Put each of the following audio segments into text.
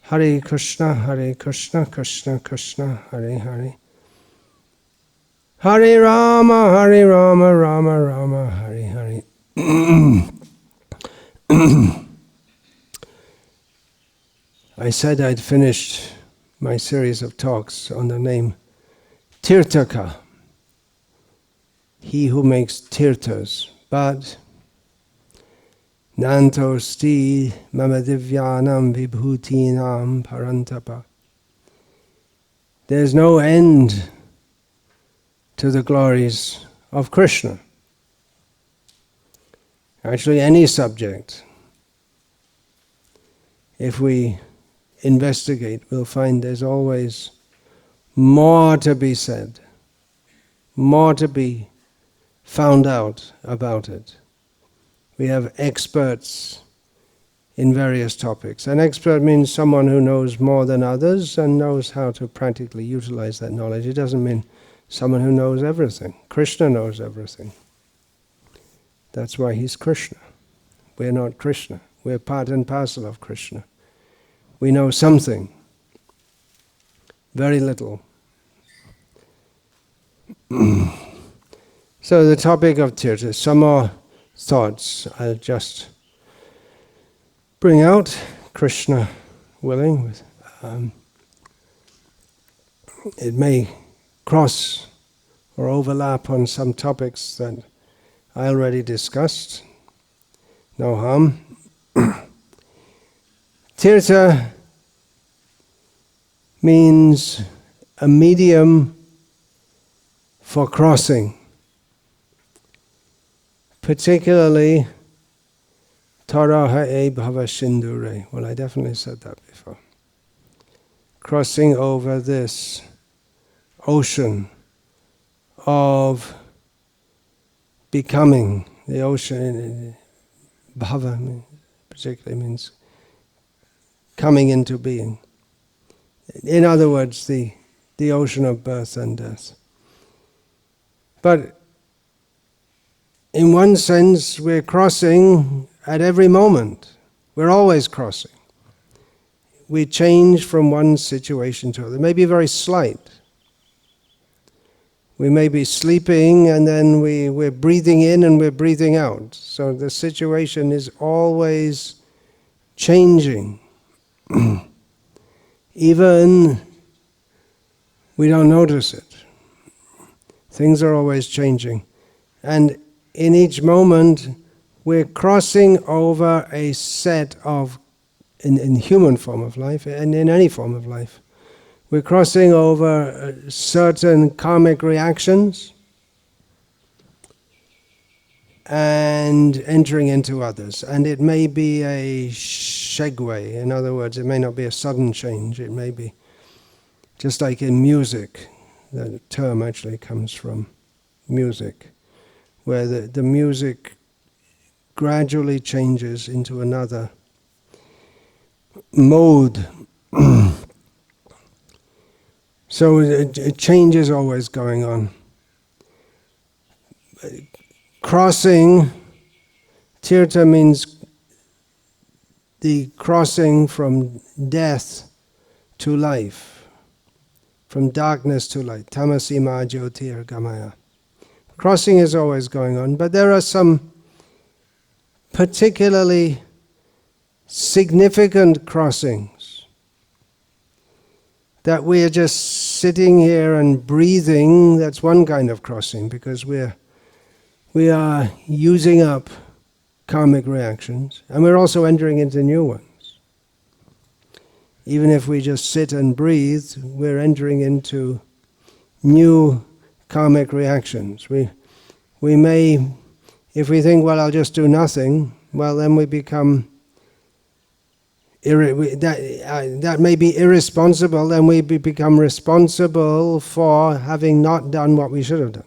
Hare Krishna, Krishna Krishna, Hare Hare. Hare Rama, Rama Rama, Hare Hare. I said I'd finished my series of talks on the name Tirthaka, he who makes tirthas, but Nantosti mama divyanam vibhutinam parantapa. There's no end to the glories of Krishna. Actually, any subject, if we investigate, we'll find there's always more to be said, more to be found out about it. We have experts in various topics. An expert means someone who knows more than others and knows how to practically utilize that knowledge. It doesn't mean someone who knows everything. Krishna knows everything. That's why he's Krishna. We're not Krishna. We're part and parcel of Krishna. We know something, very little. So the topic of tirtha, some more thoughts I'll just bring out, Krishna willing. It may cross or overlap on some topics that I already discussed. No harm. Tirtha means a medium for crossing. Particularly, Taraha e bhava sindure. Well, I definitely said that before. Crossing over this ocean of becoming. The ocean, bhava particularly means coming into being. In other words, the ocean of birth and death. But in one sense, we're crossing at every moment. We're always crossing. We change from one situation to another. It may be very slight. We may be sleeping and then we're breathing in and we're breathing out. So the situation is always changing. Even we don't notice it. Things are always changing. And in each moment, we're crossing over a set of, in human form of life, and in any form of life, we're crossing over certain karmic reactions and entering into others. And it may be a segue. In other words, it may not be a sudden change. It may be just like in music. The term actually comes from music, where the music gradually changes into another mode. So a change is always going on. Crossing, tirtha means the crossing from death to life, from darkness to light. Tamasi ma jyotir gamaya. Crossing is always going on, but there are some particularly significant crossings that we are just sitting here and breathing. That's one kind of crossing, because we are using up karmic reactions, and we're also entering into new ones. Even if we just sit and breathe, we're entering into new karmic reactions. We may, if we think, well, I'll just do nothing, well, then we become, that may be irresponsible, then we become responsible for having not done what we should have done.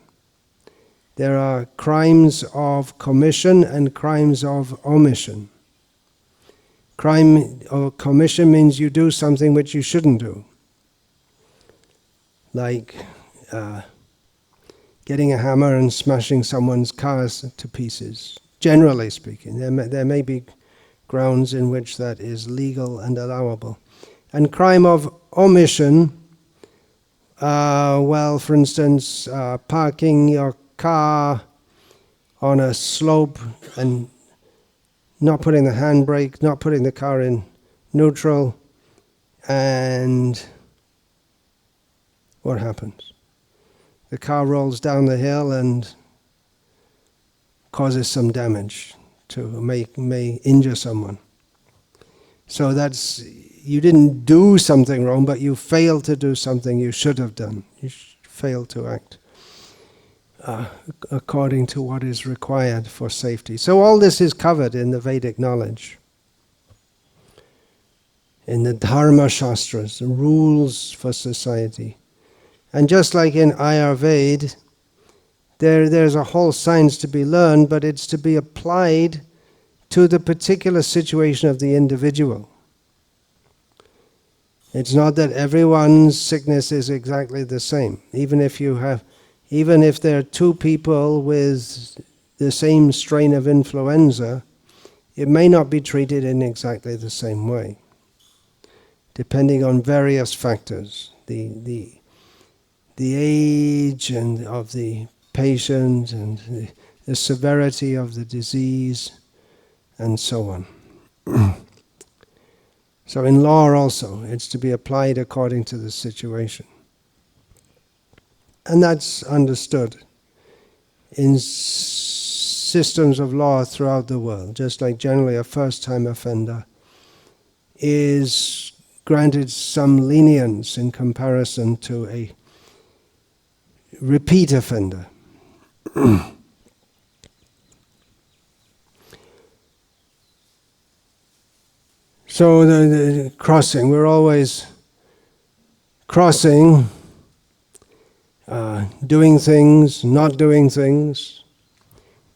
There are crimes of commission and crimes of omission. Crime or commission means you do something which you shouldn't do. Like getting a hammer and smashing someone's cars to pieces. Generally speaking, there may be grounds in which that is legal and allowable. And crime of omission, well, for instance, parking your car on a slope and not putting the handbrake, not putting the car in neutral, and what happens? The car rolls down the hill and causes some damage may injure someone. So that's, you didn't do something wrong, but you failed to do something you should have done. You failed to act according to what is required for safety. So all this is covered in the Vedic knowledge, in the Dharma Shastras, the rules for society. And just like in Ayurveda, there's a whole science to be learned, but it's to be applied to the particular situation of the individual. It's not that everyone's sickness is exactly the same. Even if there are two people with the same strain of influenza, it may not be treated in exactly the same way, depending on various factors. The age and of the patient and the severity of the disease and so on. So in law also, it's to be applied according to the situation. And that's understood in systems of law throughout the world, just like generally a first-time offender is granted some lenience in comparison to a repeat offender. So the crossing, we're always crossing, doing things, not doing things.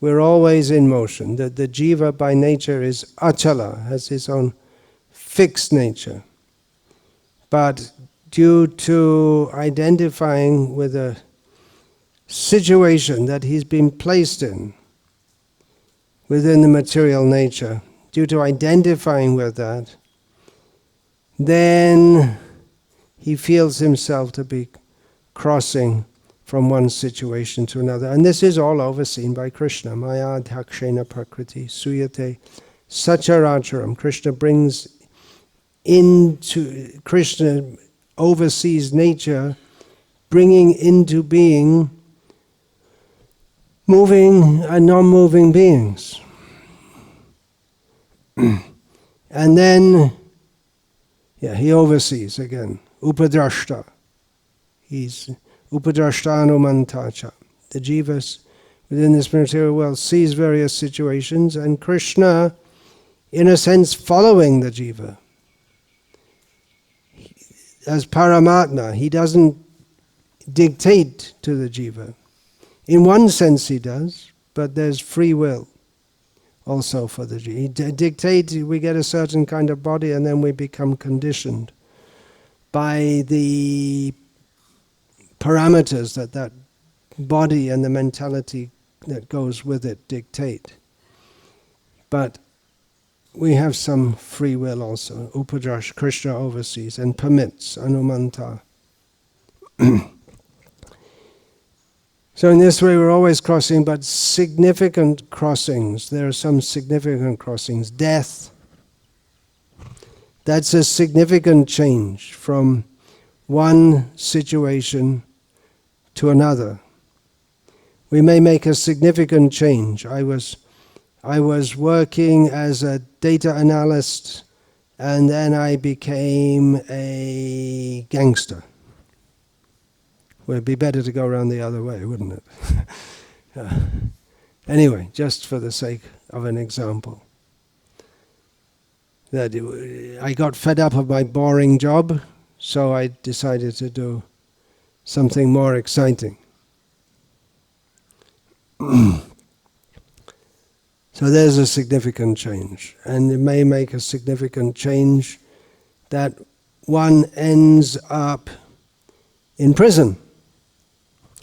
We're always in motion. The jiva by nature is achala, has its own fixed nature. But due to identifying with a situation that he's been placed in within the material nature, due to identifying with that, then he feels himself to be crossing from one situation to another. And this is all overseen by Krishna. Maya dhakshena prakriti suyate sacharacharam. Krishna oversees nature, bringing into being moving and non-moving beings. And then, he oversees again. Upadrashta. He's upadrashtanumantacha. The jivas within this material world sees various situations, and Krishna, in a sense, following the jiva. As Paramatma, he doesn't dictate to the jiva. In one sense he does, but there's free will also for the jiva. He dictates, we get a certain kind of body and then we become conditioned by the parameters that body and the mentality that goes with it dictate. But we have some free will also. Upadrash, Krishna oversees and permits, anumanta. So in this way we're always crossing, but significant crossings. There are some significant crossings. Death. That's a significant change from one situation to another. We may make a significant change. I was working as a data analyst, and then I became a gangster. Well, it'd be better to go around the other way, wouldn't it? Anyway, just for the sake of an example. I got fed up of my boring job, so I decided to do something more exciting. So there's a significant change, and it may make a significant change that one ends up in prison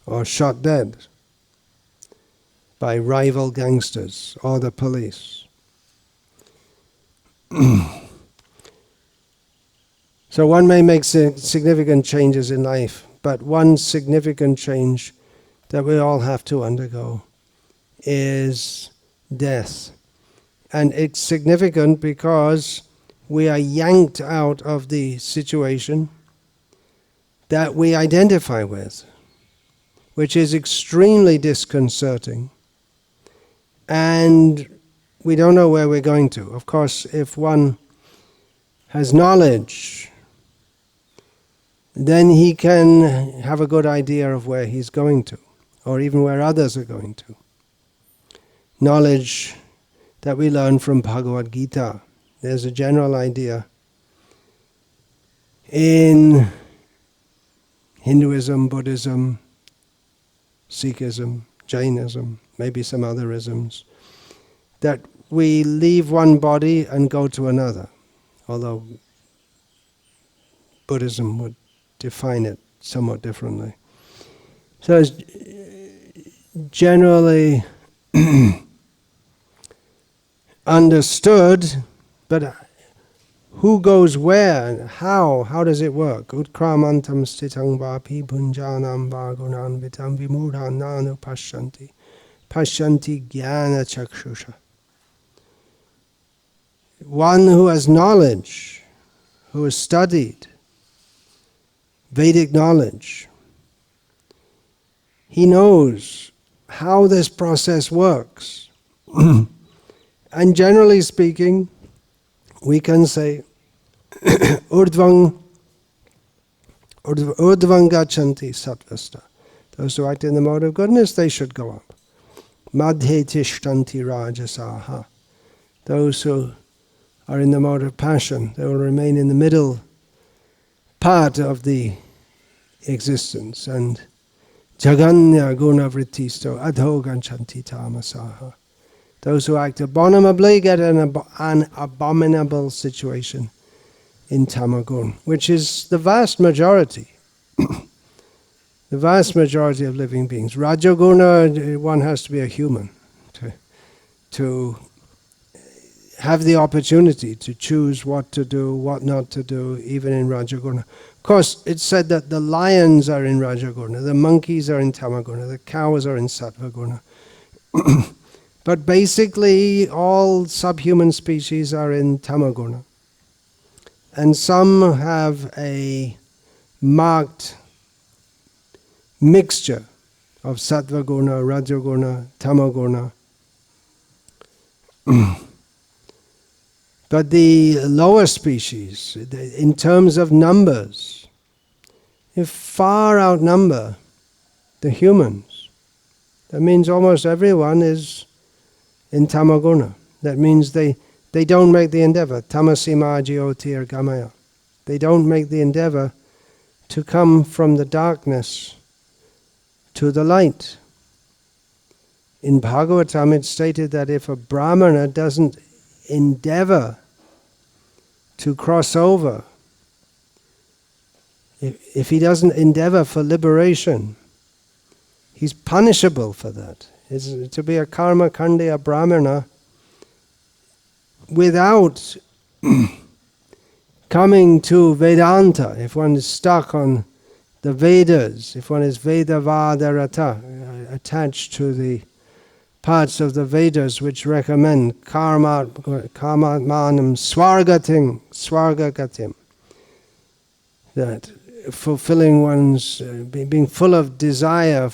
or shot dead by rival gangsters or the police. So one may make significant changes in life, but one significant change that we all have to undergo is death. And it's significant because we are yanked out of the situation that we identify with, which is extremely disconcerting. And we don't know where we're going to. Of course, if one has knowledge, then he can have a good idea of where he's going to, or even where others are going to. Knowledge that we learn from Bhagavad Gita. There's a general idea in Hinduism, Buddhism, Sikhism, Jainism, maybe some other isms, that we leave one body and go to another, although Buddhism would define it somewhat differently. So it's generally understood, but who goes where and how does it work? Utkramantam stitang vapi punjanam vagunan vitam vimudhan nanu pashyanti jnana chakshusha. One who has knowledge, who has studied Vedic knowledge, he knows how this process works. And generally speaking, we can say, Urdhvang gachanti sattvasta. Those who act in the mode of goodness, they should go up. Madhye tishtanti rajasaha. Those who are in the mode of passion, they will remain in the middle part of the existence. And jaganya guna vrittisto adho ganchanti tamasaha. Those who act abominably get an abominable situation in tamagun, which is the vast majority. The vast majority of living beings. Rajaguna, one has to be a human to have the opportunity to choose what to do, what not to do, even in Rajaguna. Of course, it's said that the lions are in Rajaguna, the monkeys are in Tamaguna, the cows are in Sattvaguna. But basically, all subhuman species are in Tamaguna. And some have a marked mixture of Sattvaguna, Rajaguna, Tamaguna. But the lower species, in terms of numbers, they far outnumber the humans. That means almost everyone is in Tamaguna. That means they don't make the endeavor. Tamasima jyotir gamaya. They don't make the endeavor to come from the darkness to the light. In Bhagavatam it's stated that if a Brahmana doesn't endeavor to cross over, if he doesn't endeavor for liberation, he's punishable for that. Is to be a karma kandiya Brahmana without coming to Vedanta. If one is stuck on the Vedas, if one is Vedavadarata, attached to the parts of the Vedas which recommend karma manam swargagatim, that fulfilling one's, being full of desire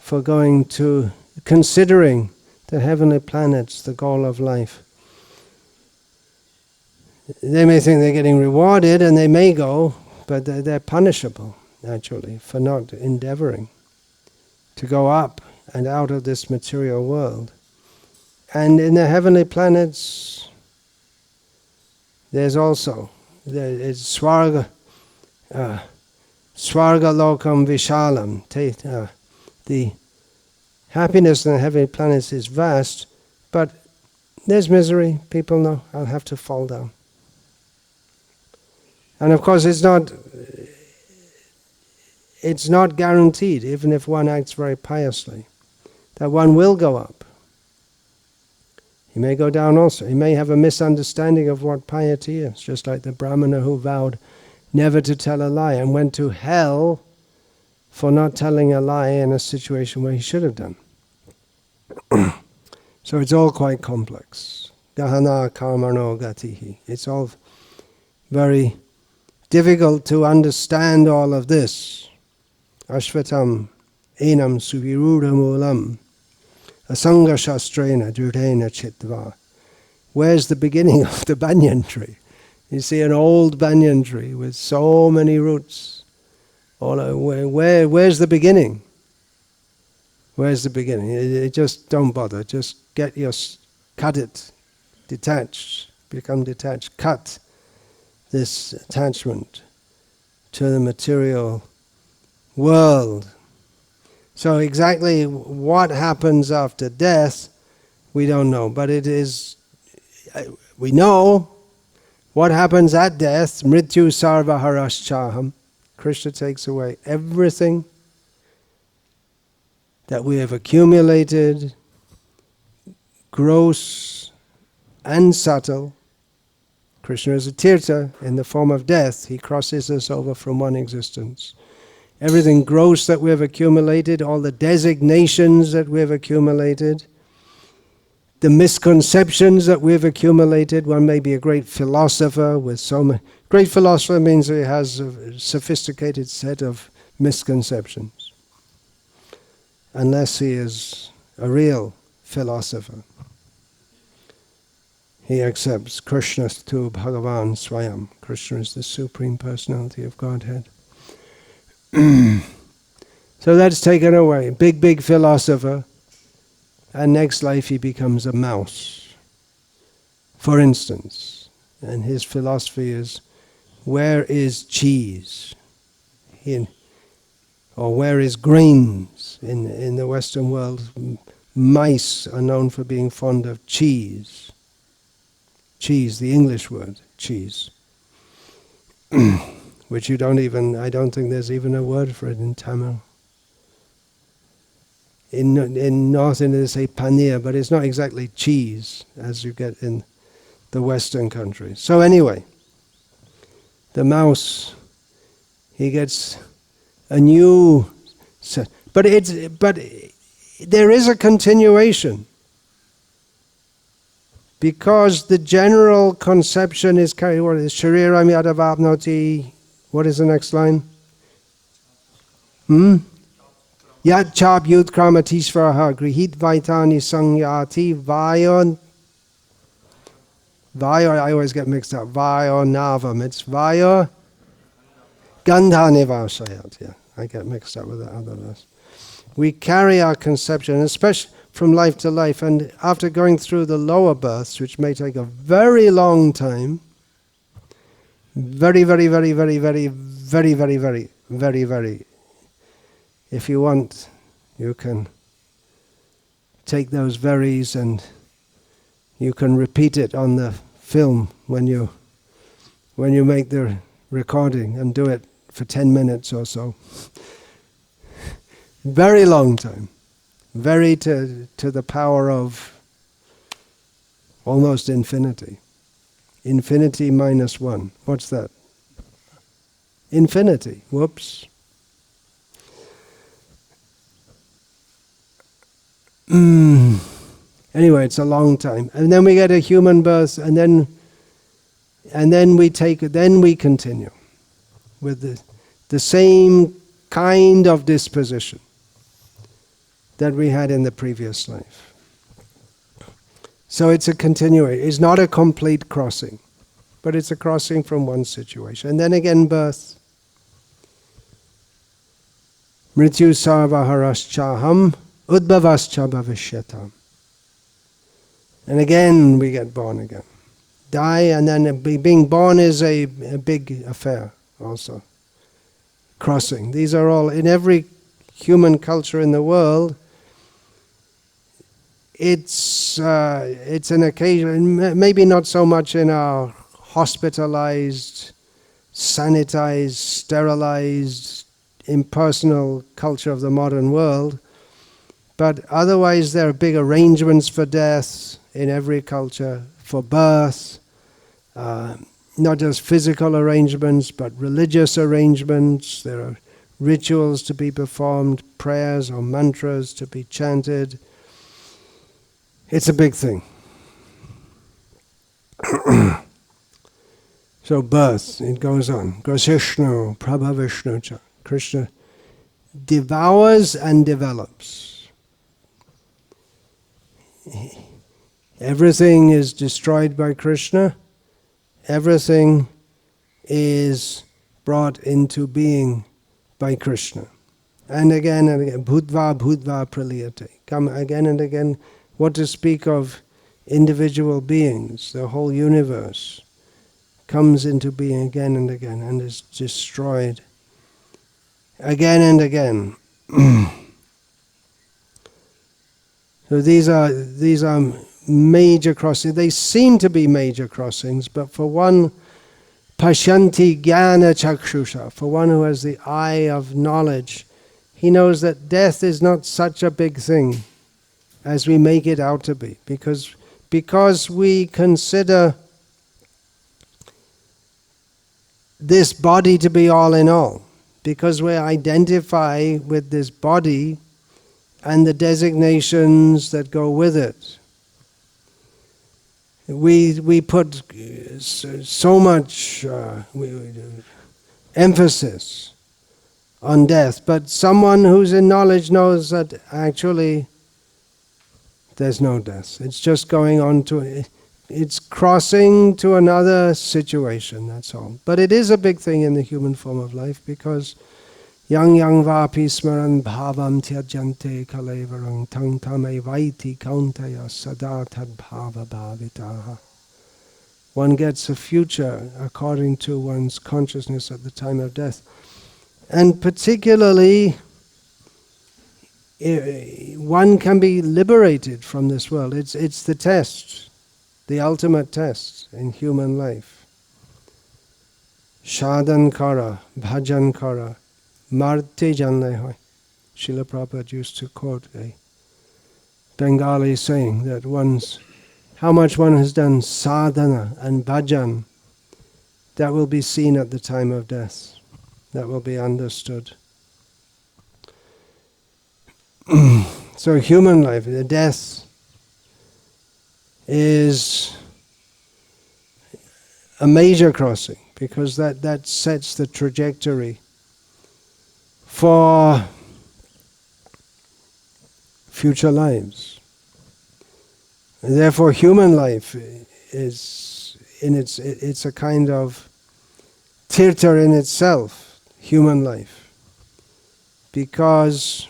for going to, considering the heavenly planets the goal of life. They may think they're getting rewarded, and they may go, but they're punishable, actually, for not endeavoring to go up and out of this material world. And in the heavenly planets, there's also, it's Swarga Lokam Vishalam. The happiness in the heavenly planets is vast, but there's misery. People know, I'll have to fall down. And of course it's not guaranteed, even if one acts very piously, that one will go up. He may go down also. He may have a misunderstanding of what piety is, just like the Brahmana who vowed never to tell a lie, and went to hell for not telling a lie in a situation where he should have done. So it's all quite complex. Gahana karmano gatihi. It's all very difficult to understand all of this. Ashvatam enam suviruda mulam asanga shastrena durdena chitva. Where's the beginning of the banyan tree? You see an old banyan tree with so many roots. Where's the beginning? Where's the beginning? Just don't bother. Just cut it, detach, become detached. Cut this attachment to the material world. So exactly what happens after death, we don't know. But we know what happens at death. Mrityu sarva haraschaham. Krishna takes away everything that we have accumulated, gross and subtle. Krishna is a tirtha in the form of death. He crosses us over from one existence. Everything gross that we have accumulated, all the designations that we have accumulated, the misconceptions that we have accumulated. One may be a great philosopher with so many. Great philosopher means he has a sophisticated set of misconceptions, unless he is a real philosopher. He accepts Krishna tu Bhagavan Swayam. Krishna is the Supreme Personality of Godhead. So that's taken away. Big philosopher. And next life he becomes a mouse, for instance. And his philosophy is, where is cheese? Or where is grains? In the Western world, mice are known for being fond of cheese. Cheese, the English word, cheese. Which I don't think there's even a word for it in Tamil. In North India they say paneer, but it's not exactly cheese as you get in the Western countries. So anyway, the mouse, he gets a new set. But there is a continuation. Because the general conception is carried, what is Shariram Yadavapnoti? What is the next line? Yat chap yud kramatisvaraha grihit vaitani sangyati vayon. Vayo, I always get mixed up. Vayo navam. It's vayo gandhanivasayat. Yeah, I get mixed up with that other verse. We carry our conception, especially from life to life, and after going through the lower births, which may take a very long time, very, if you want, you can take those verries and you can repeat it on the film when you make the recording, and do it for 10 minutes or so. Very long time. Very to the power of almost infinity. Infinity minus one. What's that? Infinity. Whoops. Anyway, it's a long time. And then we get a human birth, and then we continue with the same kind of disposition that we had in the previous life. So it's a continuation. It's not a complete crossing, but it's a crossing from one situation. And then again, birth. Mrityu sarva haraschaham udbhavascha bhavishyatam. And again we get born again. Die, and then being born is a big affair also. Crossing. These are all, in every human culture in the world, it's an occasion, maybe not so much in our hospitalized, sanitized, sterilized, impersonal culture of the modern world, but otherwise there are big arrangements for death in every culture, for birth. not just physical arrangements, but religious arrangements. There are rituals to be performed, prayers or mantras to be chanted. It's a big thing. So birth, it goes on. Grosishnu, Prabha Vishnu cha. Krishna devours and develops. Everything is destroyed by Krishna. Everything is brought into being by Krishna. And again, bhutva bhutva praliyate. Come again and again. What to speak of individual beings, the whole universe comes into being again and again and is destroyed again and again. So these are major crossings. They seem to be major crossings, but for one Pashyanti jnana chakshusha, for one who has the eye of knowledge, he knows that death is not such a big thing as we make it out to be, because we consider this body to be all in all, because we identify with this body and the designations that go with it. We put so much emphasis on death, but someone who's in knowledge knows that actually there's no death. It's just going on to, it's crossing to another situation, that's all. But it is a big thing in the human form of life, because yang vapi smaran bhavam tyajante kalevarang tang tame vaiti kauntaya sada tad bhava bhavitaha. One gets a future according to one's consciousness at the time of death. And particularly, one can be liberated from this world. It's the test, the ultimate test in human life. Sadhan kara, bhajan kara, marte janne hoy. Srila Prabhupada used to quote a Bengali saying that how much one has done sadhana and bhajan, that will be seen at the time of death. That will be understood. So human life, the death is a major crossing, because that sets the trajectory for future lives. And therefore human life is it's a kind of tirtha in itself, human life, because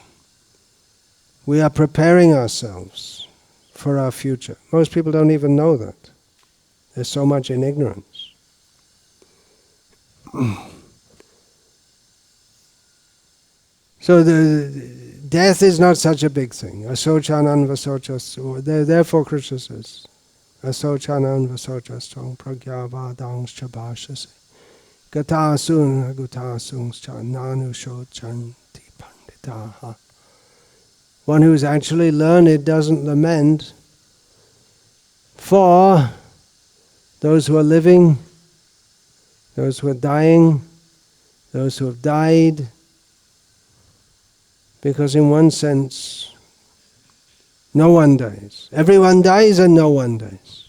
we are preparing ourselves for our future. Most people don't even know that. There's so much in ignorance. So the death is not such a big thing. Asochanan vasochas. Therefore Krishna says, Asochanan vasochas pragyavadang chabhashase. Gatasun agutasungs cha nanu shochanti panditaha. One who's actually learned doesn't lament for those who are living, those who are dying, those who have died, because in one sense, no one dies. Everyone dies and no one dies.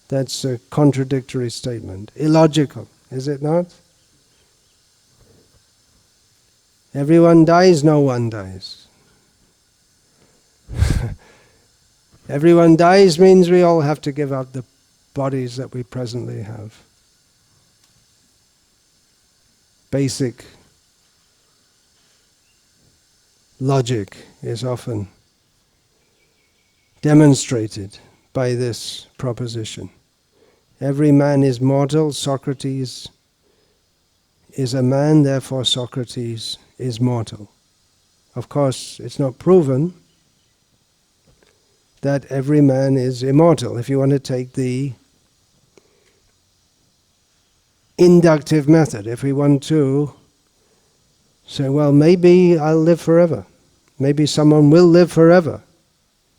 That's a contradictory statement. Illogical, is it not? Everyone dies, no one dies. Everyone dies means we all have to give up the bodies that we presently have. Basic logic is often demonstrated by this proposition. Every man is mortal. Socrates is a man, therefore Socrates is mortal. Of course, it's not proven that every man is immortal. If you want to take the inductive method, if we want to say, well, maybe I'll live forever. Maybe someone will live forever.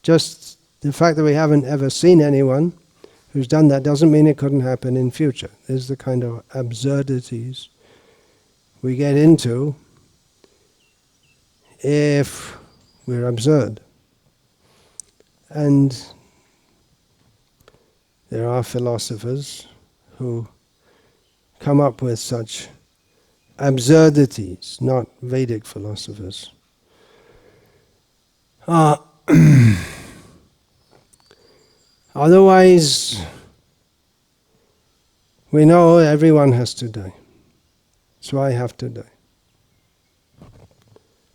Just the fact that we haven't ever seen anyone who's done that doesn't mean it couldn't happen in future. There's the kind of absurdities we get into if we're absurd. And there are philosophers who come up with such absurdities, not Vedic philosophers. Otherwise, we know everyone has to die. So I have to die.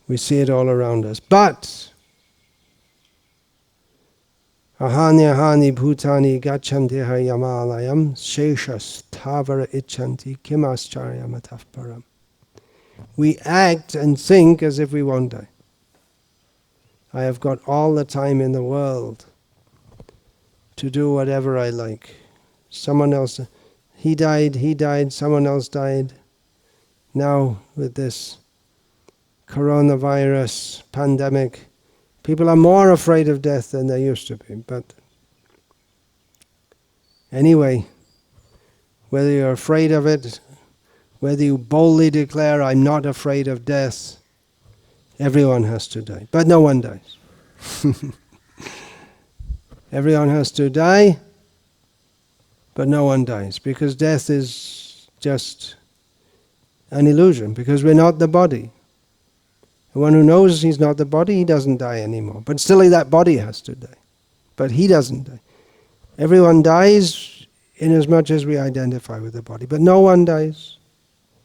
We see it all around us. But ahani ahani bhutani gachantiha yamalayam sheshas tavara ichanti kimascharya mataf param. We act and think as if we won't die. I have got all the time in the world to do whatever I like. Someone else, he died, someone else died. Now with this coronavirus pandemic, people are more afraid of death than they used to be. But anyway, whether you're afraid of it, whether you boldly declare, I'm not afraid of death, everyone has to die. But no one dies. Everyone has to die, but no one dies. Because death is just an illusion, because we're not the body. The one who knows he's not the body, he doesn't die anymore. But still that body has to die. But he doesn't die. Everyone dies in as much as we identify with the body. But no one dies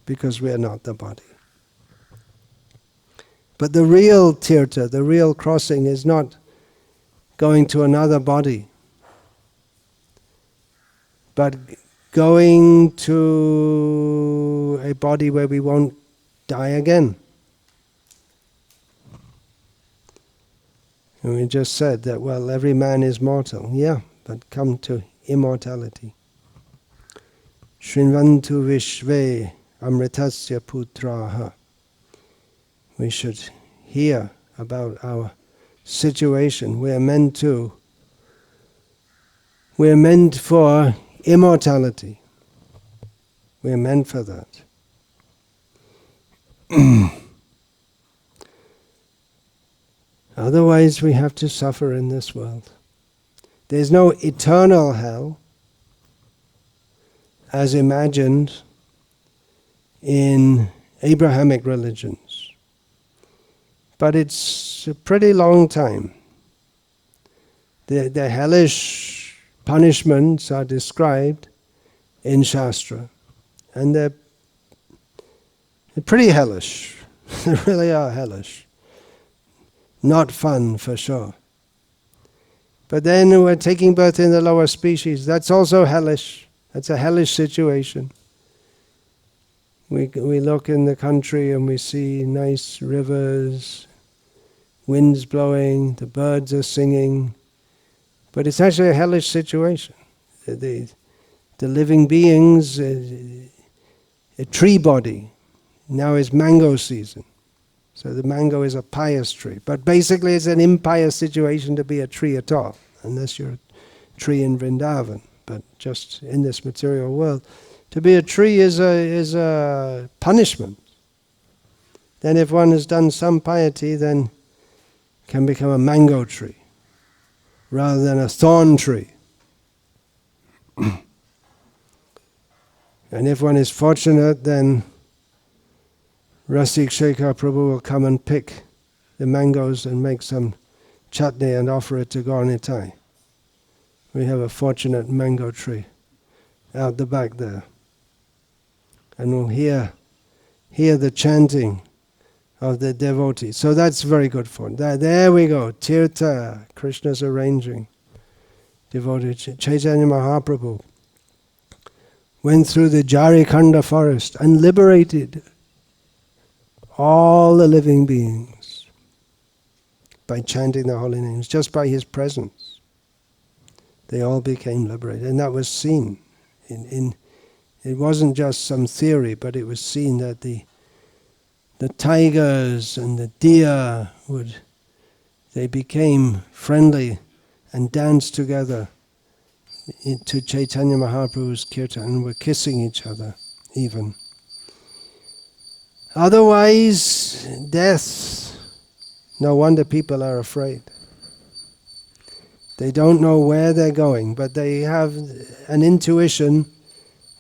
because we are not the body. But the real tirtha, the real crossing is not going to another body, but going to a body where we won't die again. And we just said that, well, every man is mortal. Yeah, but come to immortality. Shrinvantu vishve amritasya putraha. We should hear about our situation. We're meant for immortality. We're meant for that. Otherwise we have to suffer in this world. There's no eternal hell as imagined in Abrahamic religions. But it's a pretty long time. The hellish punishments are described in Shastra. And they're pretty hellish. They really are hellish. Not fun, for sure. But then we're taking birth in the lower species. That's also hellish. That's a hellish situation. We look in the country and we see nice rivers, winds blowing, the birds are singing. But it's actually a hellish situation. The living beings, a tree body, now is mango season. So the mango is a pious tree. But basically it's an impious situation to be a tree at all, unless you're a tree in Vrindavan. But just in this material world, to be a tree is a punishment. Then if one has done some piety, then can become a mango tree, rather than a thorn tree. And if one is fortunate, then Rasik Shekhar Prabhu will come and pick the mangoes and make some chutney and offer it to Gaur Nitai. We have a fortunate mango tree out the back there. And we'll hear the chanting of the devotees. So that's very good fun. There we go. Tirtha, Krishna's arranging. Devotee Chaitanya Mahaprabhu went through the Jarikhanda forest and liberated all the living beings by chanting the holy names, just by his presence. They all became liberated, and that was seen. It wasn't just some theory, but it was seen that the tigers and the deer they became friendly and danced together. to Chaitanya Mahaprabhu's kirtan, were kissing each other even. Otherwise, death, no wonder people are afraid. They don't know where they're going, but they have an intuition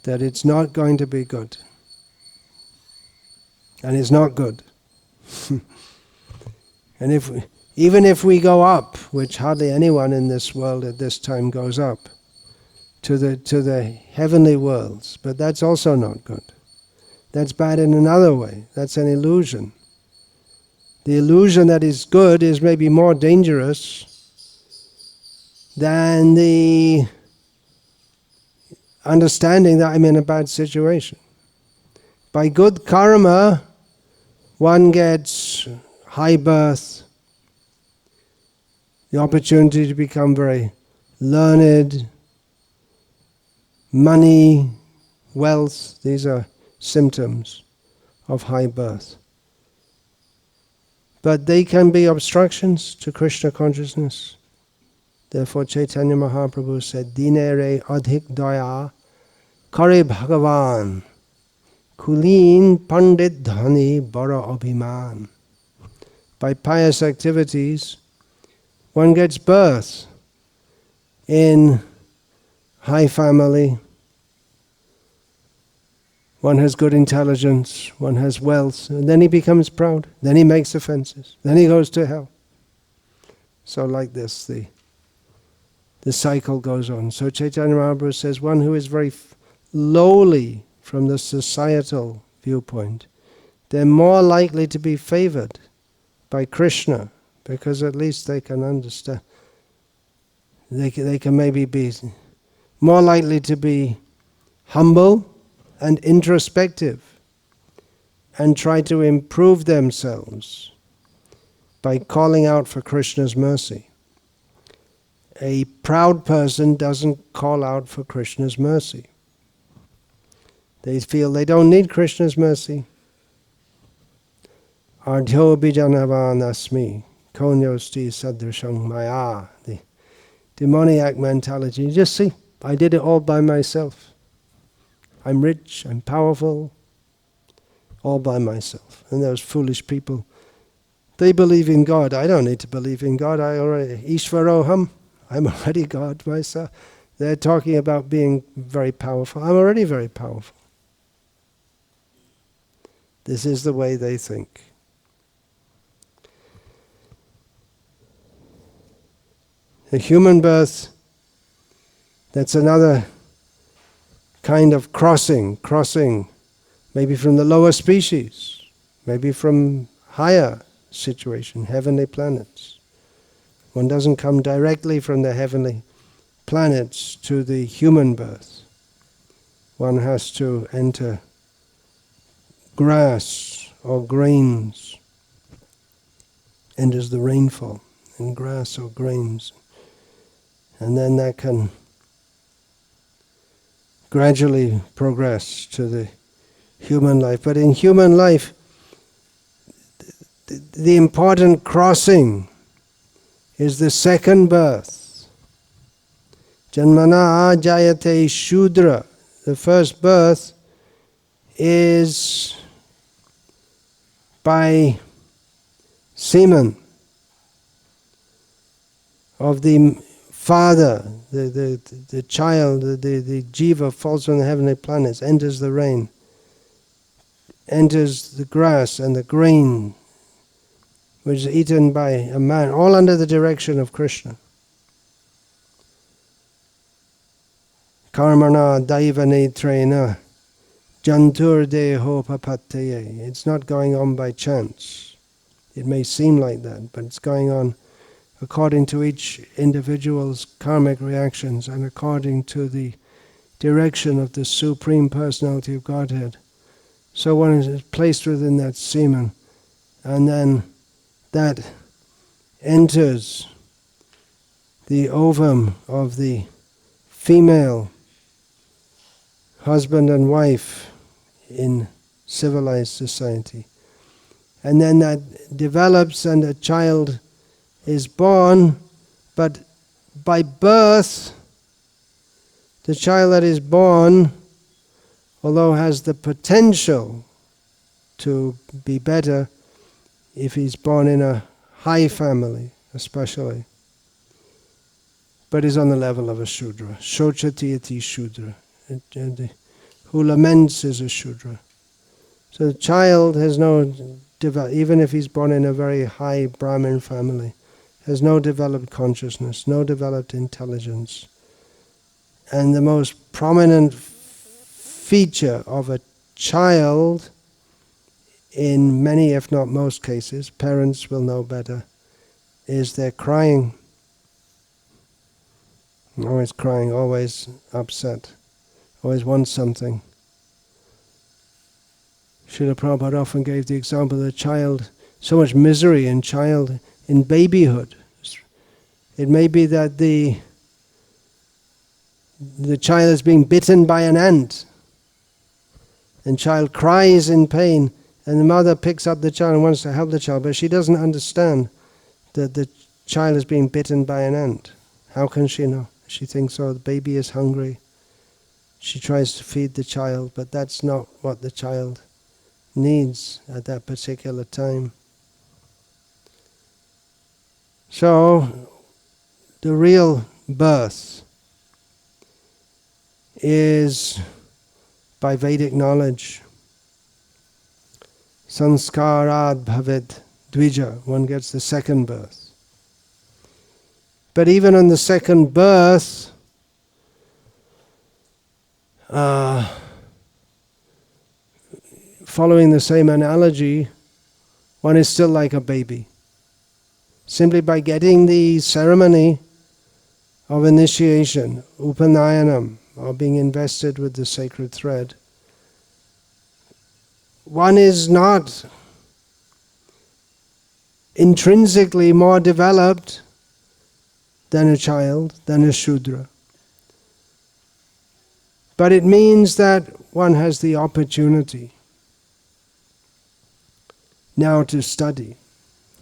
that it's not going to be good. And it's not good. And even if we go up, which hardly anyone in this world at this time goes up, to the heavenly worlds, but that's also not good. That's bad in another way. That's an illusion. The illusion that is good is maybe more dangerous than the understanding that I'm in a bad situation. By good karma, one gets high birth, the opportunity to become very learned, money, wealth, these are symptoms of high birth. But they can be obstructions to Krishna consciousness. Therefore Chaitanya Mahaprabhu said, Dinere adhik daya kare bhagavan kulin pandit dhani bara abhiman. By pious activities, one gets birth in high family, one has good intelligence, one has wealth, and then he becomes proud, then he makes offenses, then he goes to hell. So like this, the cycle goes on. So Chaitanya Mahaprabhu says, one who is very lowly from the societal viewpoint, they're more likely to be favored by Krishna, because at least they can understand. They can maybe be more likely to be humble and introspective and try to improve themselves by calling out for Krishna's mercy. A proud person doesn't call out for Krishna's mercy. They feel they don't need Krishna's mercy. Ardhyo bijanavan asmi, konyosti sadrashang maya. The demoniac mentality. You just see, I did it all by myself. I'm rich, I'm powerful, all by myself. And those foolish people, they believe in God. I don't need to believe in God. Ishvaroham, I'm already God myself. They're talking about being very powerful. I'm already very powerful. This is the way they think. The human birth, that's another kind of crossing, maybe from the lower species, maybe from higher situation, heavenly planets. One doesn't come directly from the heavenly planets to the human birth. One has to enter grass or grains, enters the rainfall in grass or grains. And then that can gradually progress to the human life. But in human life, the important crossing is the second birth. Janmana jayate shudra. The first birth is by semen of the father, the child, the jiva falls from the heavenly planets, enters the rain, enters the grass and the grain, which is eaten by a man, all under the direction of Krishna. Karmana daivanetrena jantur deho papateye. It's not going on by chance. It may seem like that, but it's going on according to each individual's karmic reactions and according to the direction of the Supreme Personality of Godhead. So one is placed within that semen, and then that enters the ovum of the female husband and wife in civilized society. And then that develops and a child is born, but by birth The child that is born, although has the potential to be better if he's born in a high family, especially, but is on the level of a Shudra. Shochati iti Shudra. Who laments is a Shudra. So the child has no, even if he's born in a very high Brahmin family, has no developed consciousness, no developed intelligence. And the most prominent feature of a child, in many if not most cases, parents will know better, is they're crying. Always crying, always upset, always wants something. Srila Prabhupada often gave the example of the child, so much misery in babyhood. It may be that the child is being bitten by an ant, and child cries in pain, and the mother picks up the child and wants to help the child, but she doesn't understand that the child is being bitten by an ant. How can she know? She thinks, oh, the baby is hungry. She tries to feed the child, but that's not what the child needs at that particular time. So, the real birth is by Vedic knowledge. Sanskarad bhavet dvija, one gets the second birth. But even on the second birth, following the same analogy, one is still like a baby. Simply by getting the ceremony of initiation, upanayanam, or being invested with the sacred thread, one is not intrinsically more developed than a child, than a Shudra. But it means that one has the opportunity now to study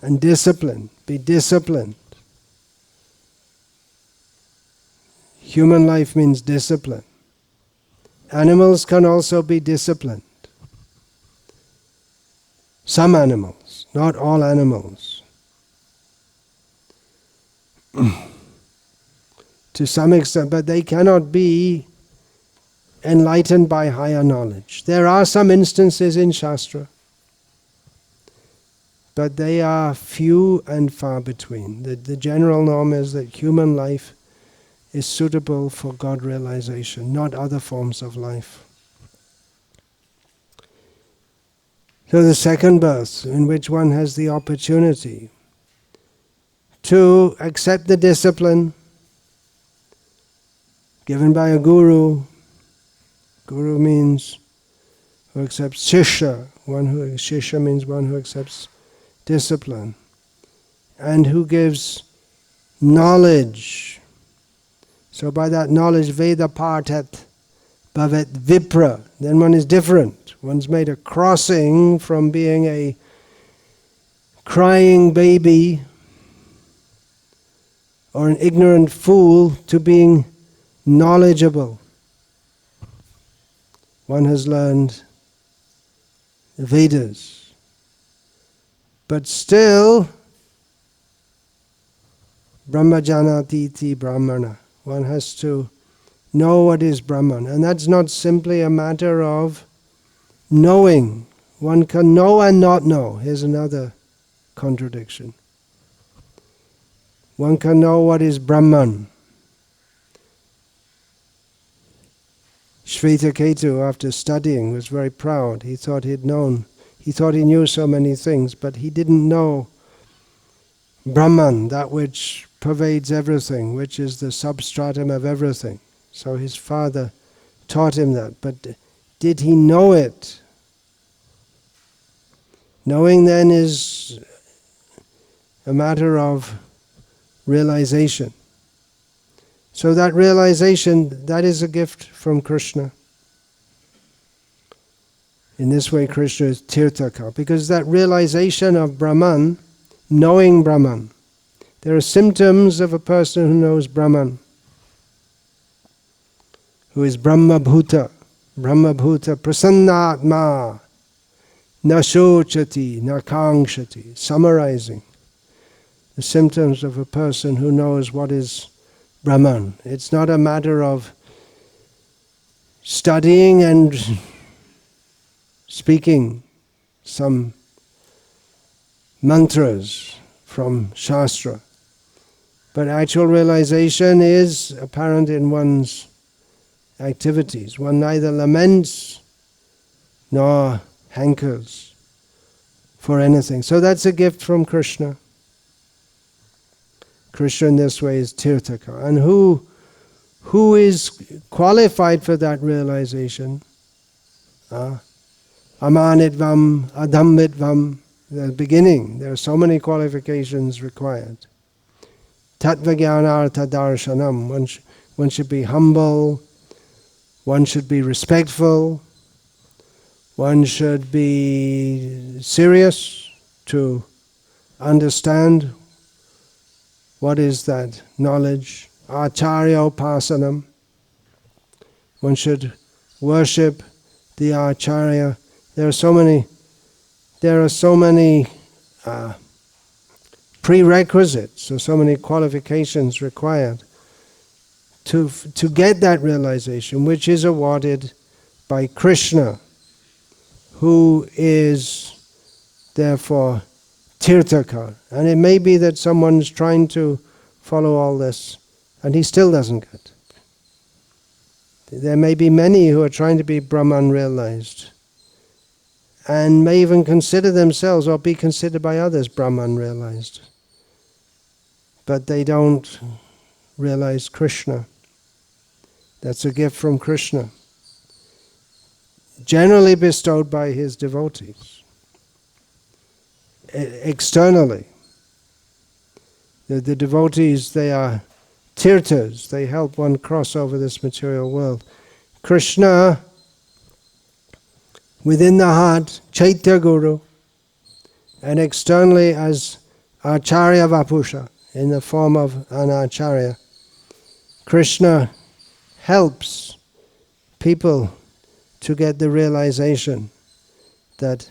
and discipline, be disciplined. Human life means discipline. Animals can also be disciplined. Some animals, not all animals. To some extent, but they cannot be enlightened by higher knowledge. There are some instances in Shastra, but they are few and far between. The general norm is that human life is suitable for God realization, not other forms of life. So the second birth, in which one has the opportunity to accept the discipline given by a guru. Guru means who accepts shishya. Shishya means one who accepts discipline and who gives knowledge. So by that knowledge, Veda partat bhavet vipra. Then one is different. One's made a crossing from being a crying baby or an ignorant fool to being knowledgeable. One has learned the Vedas, but still brahmajanatiti brahmana. One has to know what is Brahman, and that's not simply a matter of knowing. One can know and not know. Here's another contradiction. One can know what is Brahman. Shvetaketu, after studying, was very proud. He thought he'd known. He thought he knew so many things, but he didn't know Brahman, that which pervades everything, which is the substratum of everything. So his father taught him that. But did he know it? Knowing then is a matter of realization. So that realization, that is a gift from Krishna. In this way, Krishna is Tirthaka, because that realization of Brahman, knowing Brahman, there are symptoms of a person who knows Brahman. who is Brahma Bhuta Prasannatma, na shochati, na kangshati, summarizing the symptoms of a person who knows what is Brahman. It's not a matter of studying and speaking some mantras from Shastra, but actual realization is apparent in one's activities. One neither laments nor hankers for anything. So that's a gift from Krishna. Krishna in this way is Tirthaka. And who is qualified for that realization? Amanitvam, adhammitvam, the beginning. There are so many qualifications required. Tattvajnanartha darshanam. One should be humble, one should be respectful, one should be serious to understand what is that knowledge. Acharya upasanam. One should worship the Acharya. There are so many prerequisites, so many qualifications required to get that realization, which is awarded by Krishna, who is therefore Tirthaka. And it may be that someone's trying to follow all this and he still doesn't get. There may be many who are trying to be Brahman realized and may even consider themselves or be considered by others Brahman realized, but they don't realize Krishna. That's a gift from Krishna, generally bestowed by his devotees. Externally, the devotees, they are tirthas, they help one cross over this material world. Krishna, within the heart, Chaitya Guru, and externally as Acharya Vapusha, in the form of an Acharya. Krishna helps people to get the realization that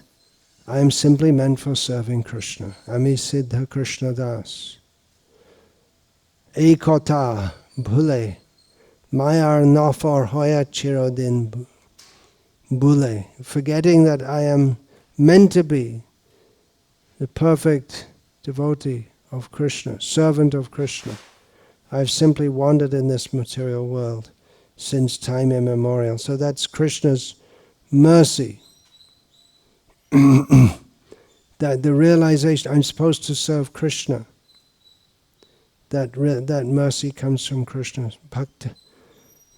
I am simply meant for serving Krishna. Ami Siddha Krishna Das. Ekota bhule, mayar nafar hoya chirodin bhule. Forgetting that I am meant to be the perfect devotee of Krishna, servant of Krishna. I've simply wandered in this material world since time immemorial. So that's Krishna's mercy. That the realization, I'm supposed to serve Krishna. That mercy comes from Krishna.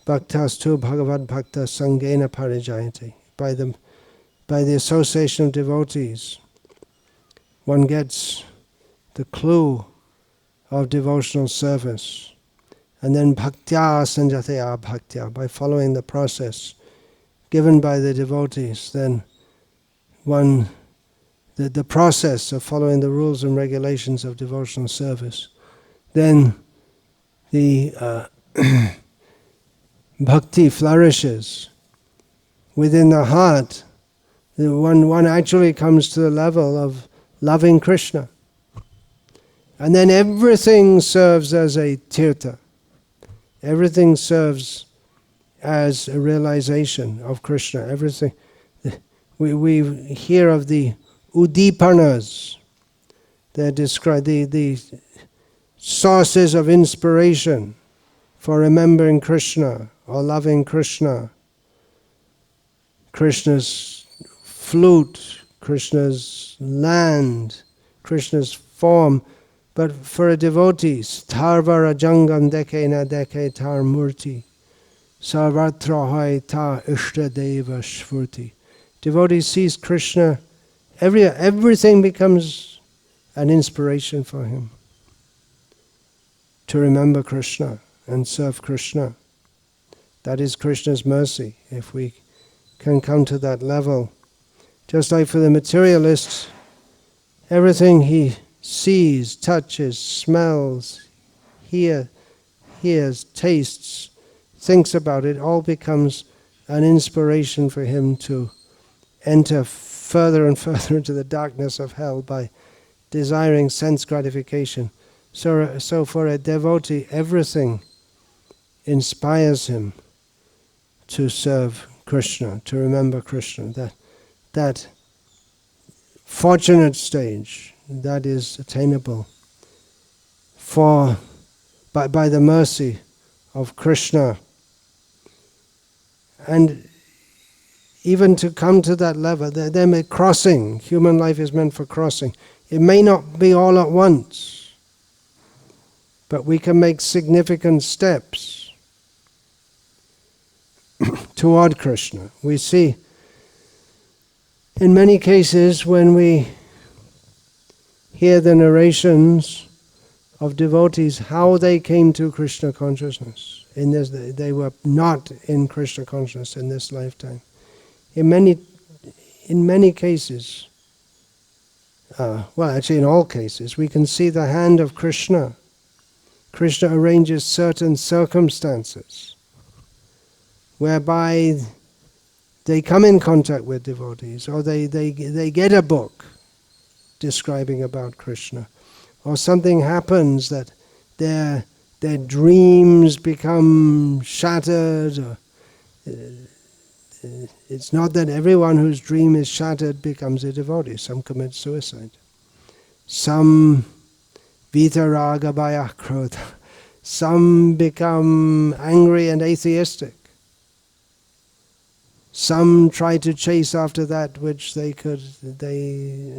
Bhaktastu bhagavad bhakta sangena parijayate. By the association of devotees, one gets the clue of devotional service. And then bhaktya sanjataya bhaktya, by following the process given by the devotees, then the process of following the rules and regulations of devotional service, then the bhakti flourishes within the heart. One actually comes to the level of loving Krishna. And then everything serves as a tirtha. Everything serves as a realization of Krishna. Everything. We hear of the udipanas. They're described, the sources of inspiration for remembering Krishna or loving Krishna. Krishna's flute, Krishna's land, Krishna's form. But for a devotee, Tharva Rajangam deke na deke tar murti, Sarvatra hai ta ishtadeva shvurti. Devotee sees Krishna, everything becomes an inspiration for him to remember Krishna and serve Krishna. That is Krishna's mercy, if we can come to that level. Just like for the materialist, everything he sees, touches, smells, hears, tastes, thinks about it, all becomes an inspiration for him to enter further and further into the darkness of hell by desiring sense gratification. So for a devotee, everything inspires him to serve Krishna, to remember Krishna. That fortunate stage that is attainable by the mercy of Krishna. And even to come to that level, they're crossing. Human life is meant for crossing. It may not be all at once, but we can make significant steps toward Krishna. We see in many cases when we hear the narrations of devotees how they came to Krishna consciousness. They were not in Krishna consciousness in this lifetime. In many cases, actually in all cases, we can see the hand of Krishna. Krishna arranges certain circumstances whereby they come in contact with devotees, or they get a book describing about Krishna, or something happens that their dreams become shattered. Or, it's not that everyone whose dream is shattered becomes a devotee. Some commit suicide. Some vitaraga bhaya. Some become angry and atheistic. Some try to chase after that which they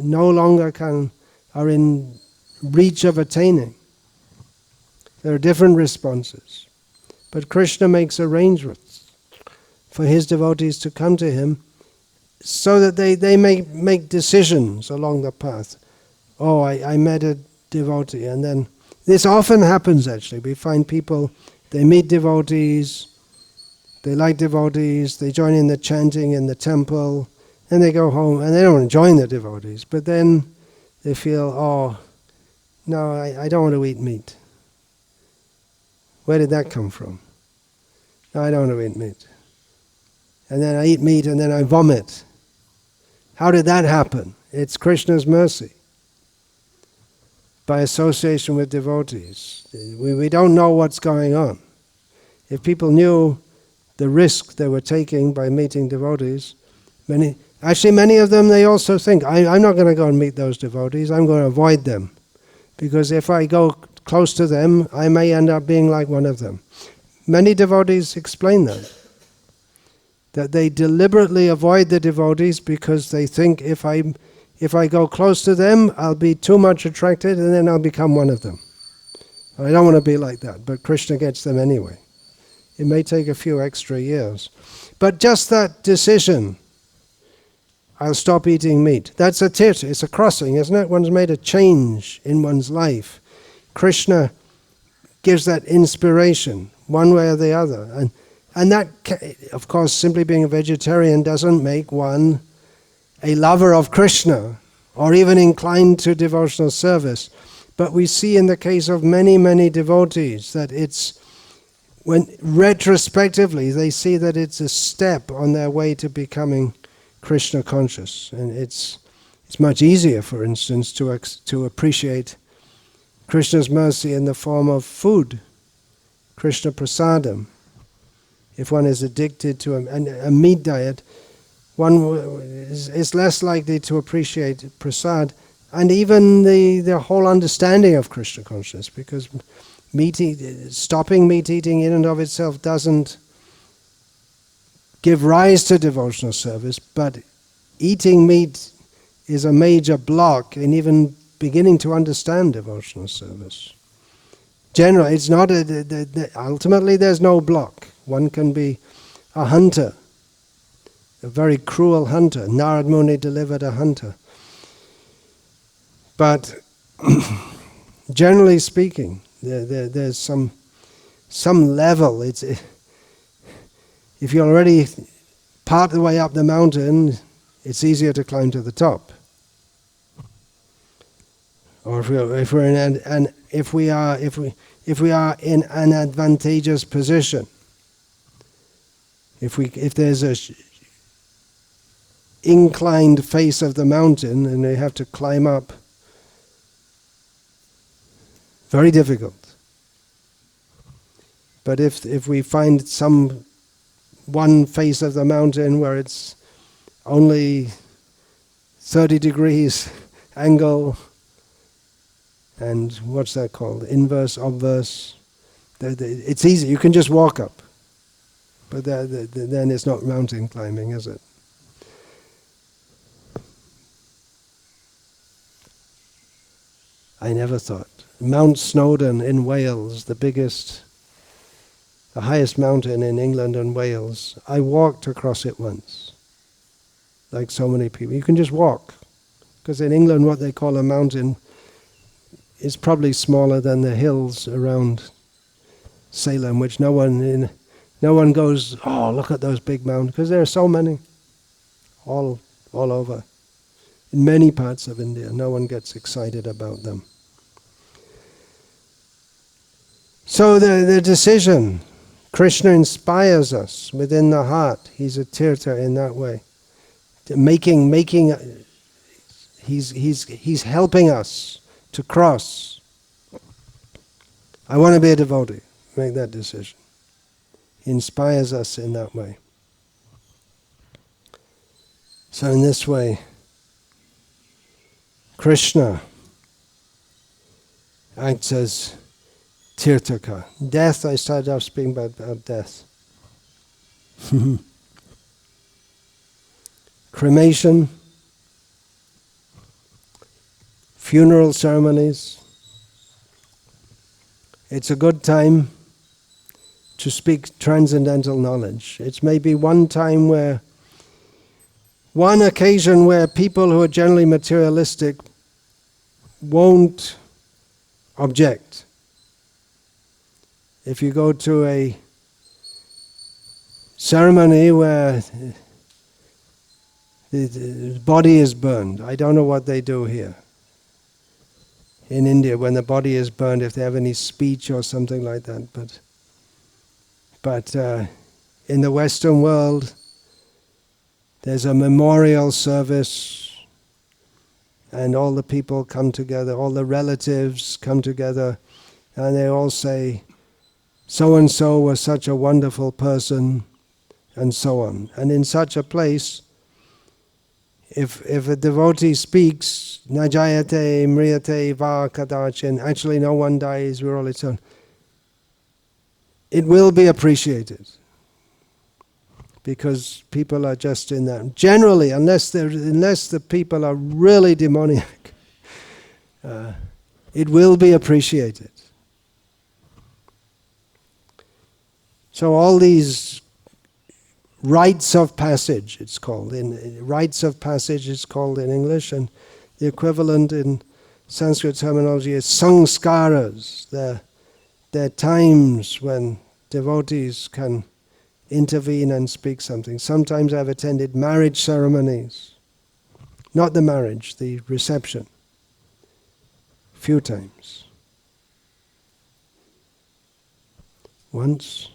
no longer are in reach of attaining. There are different responses. But Krishna makes arrangements for his devotees to come to him so that they may make decisions along the path. Oh, I met a devotee, and then this often happens actually. We find people, they meet devotees, they like devotees, they join in the chanting in the temple, and they go home, and they don't join the devotees, but then they feel, oh, no, I don't want to eat meat. Where did that come from? No, I don't want to eat meat. And then I eat meat and then I vomit. How did that happen? It's Krishna's mercy. By association with devotees. We don't know what's going on. If people knew the risk they were taking by meeting devotees, many of them, they also think, I'm not going to go and meet those devotees, I'm going to avoid them. Because if I go close to them, I may end up being like one of them. Many devotees explain that they deliberately avoid the devotees because they think if I go close to them, I'll be too much attracted and then I'll become one of them. I don't want to be like that, but Krishna gets them anyway. It may take a few extra years. But just that decision, I'll stop eating meat, that's a tirth, it's a crossing, isn't it? One's made a change in one's life. Krishna gives that inspiration, one way or the other. And that, of course, simply being a vegetarian doesn't make one a lover of Krishna or even inclined to devotional service. But we see in the case of many, many devotees that it's, when retrospectively they see that it's a step on their way to becoming Krishna conscious. And it's much easier, for instance, to appreciate Krishna's mercy in the form of food, Krishna prasadam. If one is addicted to a meat diet, one is less likely to appreciate prasad and even the whole understanding of Krishna consciousness, because stopping meat eating in and of itself doesn't give rise to devotional service, but eating meat is a major block in even beginning to understand devotional service. Generally, it's not ultimately there's no block. One can be a hunter, a very cruel hunter. Narad Muni delivered a hunter. But generally speaking, there's some level. If you're already part of the way up the mountain, it's easier to climb to the top. Or if we are in an advantageous position, If there's a inclined face of the mountain and they have to climb up, very difficult. But if we find one face of the mountain where it's only 30 degrees angle, and what's that called? Inverse, obverse. It's easy, you can just walk up. But then it's not mountain climbing, is it? I never thought. Mount Snowdon in Wales, the highest mountain in England and Wales. I walked across it once, like so many people. You can just walk, because in England what they call a mountain is probably smaller than the hills around Salem, which no one goes, oh, look at those big mountains, because there are so many, all over. In many parts of India, no one gets excited about them. So the decision, Krishna inspires us within the heart. He's a tirtha in that way. He's helping us to cross. I want to be a devotee. Make that decision. He inspires us in that way. So in this way, Krishna acts as tirthaka. Death, I started off speaking about death. Cremation, funeral ceremonies. It's a good time to speak transcendental knowledge. It's maybe one occasion where people who are generally materialistic won't object. If you go to a ceremony where the body is burned, I don't know what they do here. In India, when the body is burned, if they have any speech or something like that, but in the Western world, there's a memorial service, and all the people come together, all the relatives come together, and they all say, so-and-so was such a wonderful person, and so on. And in such a place, if a devotee speaks, najayate mriyate va kadachin, actually no one dies, we're all eternal, it will be appreciated. Because people are just in that. Generally, unless the people are really demoniac, it will be appreciated. So all these rites of passage, it's called. Rites of passage is called in English, and the equivalent in Sanskrit terminology is sanskaras. They're times when devotees can intervene and speak something. Sometimes I've attended marriage ceremonies. Not the marriage, the reception. Few times. Once,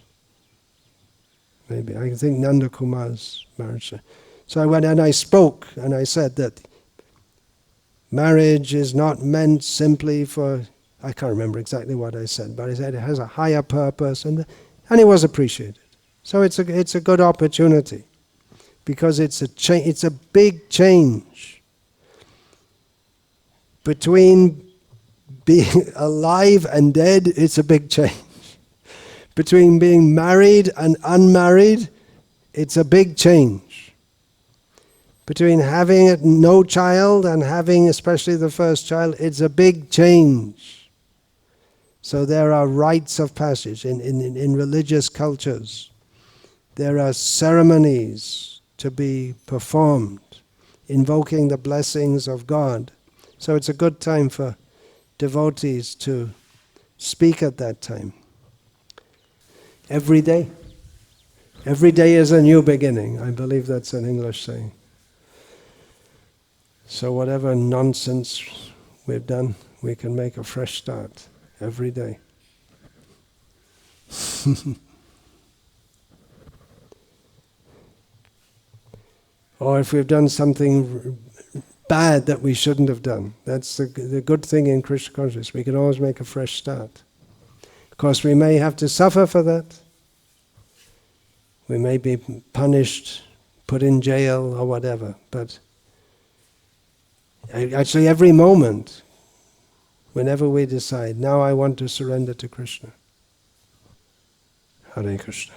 maybe. I think Nanda Kumar's marriage. So I went and I spoke and I said that marriage is not meant simply for, I can't remember exactly what I said, but I said it has a higher purpose, and it was appreciated. So it's a good opportunity, because it's a big change between being alive and dead. It's a big change between being married and unmarried. It's a big change between having no child and having, especially the first child. It's a big change. So there are rites of passage in religious cultures. There are ceremonies to be performed, invoking the blessings of God. So it's a good time for devotees to speak at that time. Every day. Every day is a new beginning. I believe that's an English saying. So whatever nonsense we've done, we can make a fresh start every day. Or if we've done something bad that we shouldn't have done. That's the good thing in Krishna consciousness. We can always make a fresh start. Of course, we may have to suffer for that. We may be punished, put in jail or whatever. But actually every moment, whenever we decide, now I want to surrender to Krishna. Hare Krishna.